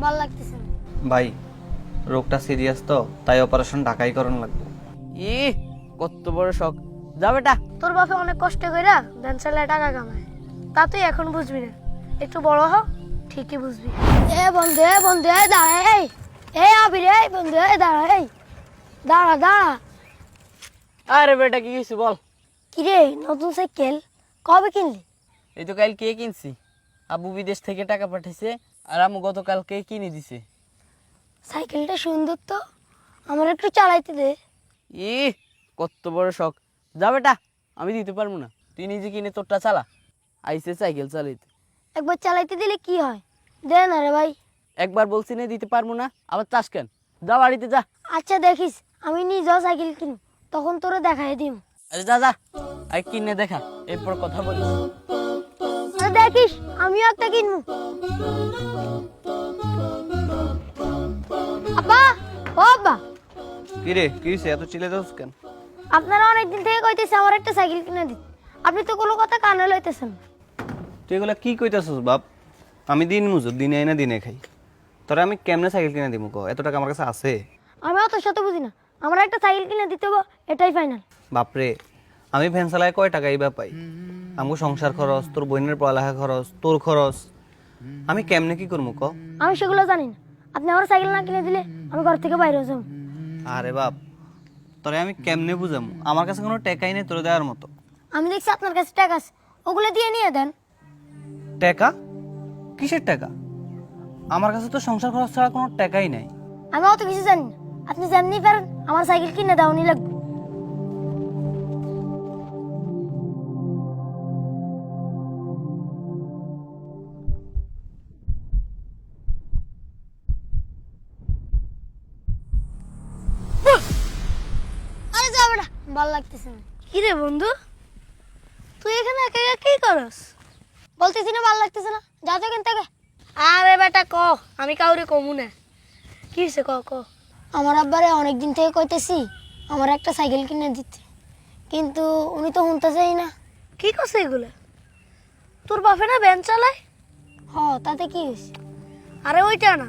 ভালো লাগতেছে না। ভাই রোগটা সিরিয়াস তো, তাই অপারেশন ঢাকাই করণ লাগবে। ই কত বড় শখ। যা বেটা। তোর বাপে অনেক কষ্ট কইরা ভ্যান চালায় টাকা কামায়, তা তুই এখন বুঝবি না, একটু বড় হ ঠিকই বুঝবি। এ বন্ধু এই দাঁড়া, এই আবির এই বন্ধু এই দাঁড়া, এই দাঁড়া। আরে বেটা কি কিছু বল। কিরে নতুন সাইকেল কবে কিনলি? এই তো কাল কে কিনছি, আবু বিদেশ থেকে টাকা পাঠাইছে আর আমু গতকালকে কিনে দিছে। সাইকেলটা সুন্দর তো, আমার একটু চালাইতে দে। ই কত বড় শখ। যা বেটা, আমি দিতে পারবো না, তুই নিজে কিনে তোরটা চালা। আইসে সাইকেল চালাইতে। একবার চালাইতে দিলে কি হয়, দে না রে ভাই। একবার বলছি না দিতে পারবো না, আবার চাস কেন? যা বাড়িতে যা। আচ্ছা দেখিস, আমি নিজেও সাইকেল কিনি, তখন তোরে দেখাই দিব। আরে যা আই কিনে দেখা, এরপর কথা বলিস। আরে দেখিস আমিও একটা কিনবো। আব্বা, ও আব্বা, কিরে কি হইছে, এত চিল্লাই দোস কেন? আপনারা অনেকদিন থেকে কইতেছে আমার একটা সাইকেল কিনে দিন, আপনি তো কোনো কথা কানে লইতেছেন না। তুই এগুলা কি কইতাছস বাপ? আমি দিন মজুর, দিনে আইনা দিনে খাই, তোরা আমি কেমনে সাইকেল কিনে দিব? এত টাকা আমার কাছে আছে? আমি অত শত বুঝি না, আমার একটা সাইকেল কিনে দিতে হবে, এটাই ফাইনাল। বাপরে, আমি ভ্যান চালায় কয় টাকা এইবা পাই? আমগো সংসার খরচ, তোর বোনের পড়ালেখা খরচ, তোর খরচ, আমি কেমনে কি করবো ক? আমি সেগুলো জানি না, আপনি আমার সাইকেল না কিনে দিলে আমি ঘর থেকে বাইরে যাবো। আরে বাপ, তোরে আমি কেমনে বুঝামু? আমার কাছে কোনো টাকাই নেই তোর দেওয়ার মতো। আমি দেখছি আপনার কাছে টাকা আছে, ওগুলো দিয়ে নিয়ে দেন। টাকা? কিসের টাকা? আমার কাছে তো সংসার খরচ ছাড়া কোনো টাকাই নাই। আমি অত কিছু জানি না, আপনি যেমনি পারেন আমার সাইকেল কিনে দাওনি লাগবে। আরে যা বেটা, ভালো লাগতেছে না। কি রে বন্ধু, তুই এখানে একা একা কি করস? বলতেছি না ভালো লাগতেছে না, যা তো এখান থেকে। আরে বেটা ক, আমি কাউরে কমু না। কি হয়েছে ক। আমার আব্বারে অনেকদিন থেকে কইতেছি আমার একটা সাইকেল কিনে দিতে, কিন্তু উনি তো শুনতেছেই না। কি করছে এগুলো? তোর বাপে না ভ্যান চালায়? হ, তাতে কি হয়েছে? আরে ওইটা না,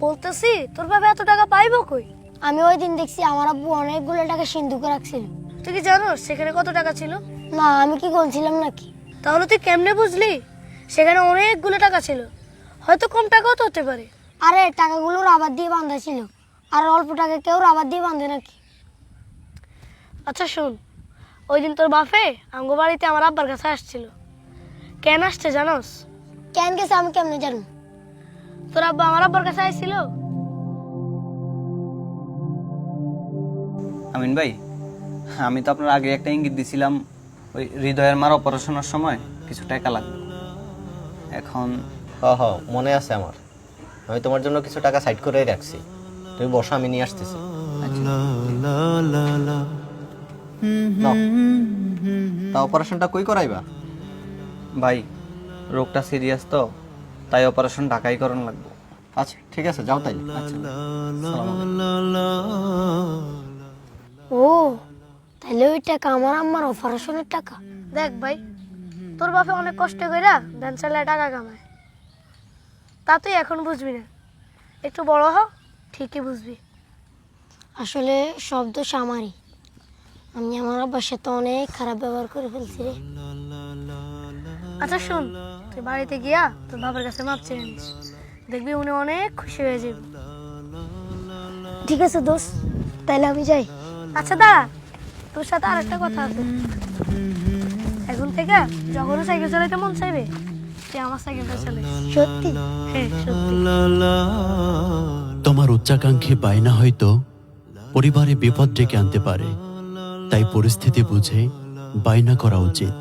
বলতেছি তোর বাপে এত টাকা পাইবো কই? আমি ওই দিন দেখছি আমার আব্বু অনেকগুলো টাকা সিন্ধুকে রাখছিল। তুই কি জানো সেখানে কত টাকা ছিল? না, আমি কি বলছিলাম নাকি? তাহলে তুই কেমনে বুঝলি সেখানে অনেকগুলো টাকা ছিল? হয়তো কম টাকাও তো হতে পারে। আরে টাকাগুলো রাবার দিয়ে বাঁধা ছিল, আর অল্প টাকা কেউ রাবার দিয়ে বাঁধে নাকি? আচ্ছা শোন, ওই দিন তোর বাপে আমগো বাড়িতে আমার আব্বার কাছে আসছিল। কেন আসছে জানোস? কেন গেছে আমি কেমনে জানবো? তোর আব্বা আমার আব্বার কাছে আসছিল। আমিন ভাই, আমি তো আপনার আগে একটা ইঙ্গিত দিছিলাম, ওই হৃদয়ের মার অপারেশনের সময় কিছু টাকা লাগবে। এখন হ মনে আছে আমার, আমি তোমার জন্য কিছু টাকা সাইড করে রাখছি, তুমি বসো আমি নিয়ে আসতেছি। নাও। তা অপারেশনটা কই করাইবা? ভাই রোগটা সিরিয়াস তো, তাই অপারেশন ঢাকাই করণ লাগবে। আচ্ছা ঠিক আছে, যাও তাই। আচ্ছা, আসসালামু আলাইকুম। ও তাহলে ওই টাকা আমার আম্মার অপারেশনের টাকা। দেখ ভাই, তোর বাপে অনেক কষ্ট কইরা ভ্যান চালায় টাকা কামায়, তা তুই এখন বুঝবি না, একটু বড় হ ঠিকই বুঝবি। আসলে সব দোষ আমারই, আমি আমার আব্বার সাথে অনেক খারাপ ব্যবহার করে ফেলছি রে। আচ্ছা শোন, তুই বাড়িতে গিয়া তোর বাবার কাছে মাপ চেয়ে নিস, দেখবি উনি অনেক খুশি হয়ে যাবে। ঠিক আছে দোস্ত, তাইলে আমি যাই। আচ্ছা দাঁড়া, তোর সাথে আর একটা কথা আছে। এখন থেকে যখন সাইকেল চালাইতে মন চাইবে তুই আমার সাইকেলটা চালাইস। সত্যি? হ্যাঁ সত্যি। তোমার উচ্চাকাঙ্ক্ষী বায়না হয়তো পরিবারে বিপদ ডেকে আনতে পারে, তাই পরিস্থিতি বুঝে বায়না করা উচিত।